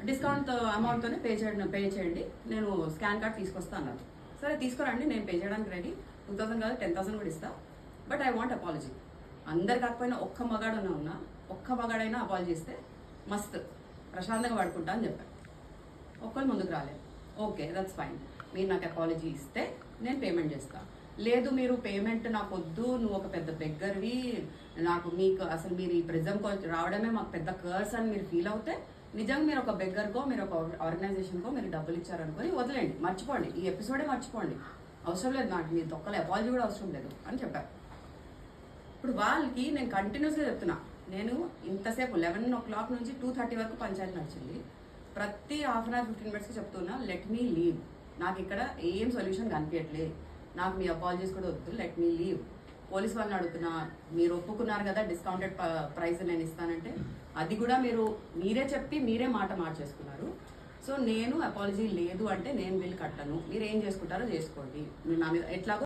Discount అమౌంట్తోనే pay చేయండి, నేను scan card తీసుకొస్తా అన్నారు. సరే తీసుకురండి, నేను పే చేయడానికి రెడీ. 2000 కాదు 10,000 కూడా ఇస్తా, బట్ ఐ వాంట్ అపాలజీ. అందరు కాకపోయినా ఒక్క మగాడనే ఉన్నా, ఒక్క మగాడైనా అపాలజీ ఇస్తే మస్త్ ప్రశాంతంగా పడుకుంటా అని చెప్పాను. ఒక్కరు ముందుకు రాలేదు. Okay, that's fine. మీరు నాకు అపాలజీ ఇస్తే నేను పేమెంట్ చేస్తాను. లేదు మీరు పేమెంట్ నాకు వద్దు, నువ్వు ఒక పెద్ద బెగ్గర్వి, మీకు అసలు మీరు ఈ ప్రిజంకి రావడమే మాకు పెద్ద కర్స్ అని మీరు ఫీల్ అవుతే, నిజంగా మీరు ఒక బెగ్గర్కో మీరు ఒక ఆర్గనైజేషన్కో మీరు డబ్బులు ఇచ్చారనుకొని వదిలేండి, మర్చిపోండి, ఈ ఎపిసోడే మర్చిపోండి, అవసరం లేదు నాకు మీ తొక్కల అపాలజీ కూడా అవసరం లేదు అని చెప్పారు. ఇప్పుడు వాళ్ళకి నేను కంటిన్యూస్గా చెప్తున్నా, నేను ఇంతసేపు 11 o'clock నుంచి 2:30 వరకు పంచాయతీ నడిచింది. ప్రతి హాఫ్ అన్ అవర్ 15 minutes చెప్తున్నా, లెట్ మీ లీవ్, నాకు ఇక్కడ ఏం సొల్యూషన్ కనిపించట్లే, నాకు మీ అపాలజీస్ కూడా వద్దు, లెట్ మీ లీవ్. పోలీస్ వాళ్ళని అడుగుతున్నా, మీరు ఒప్పుకున్నారు కదా డిస్కౌంటెడ్ ప్రైస్ నేను ఇస్తానంటే, అది కూడా మీరే చెప్పి మీరే మాట మార్చేసుకున్నారు. సో నేను అపాలజీ లేదు అంటే నేను బిల్ కట్టను, మీరు ఏం చేసుకుంటారో చేసుకోండి, మీరు నా మీద ఎట్లాగో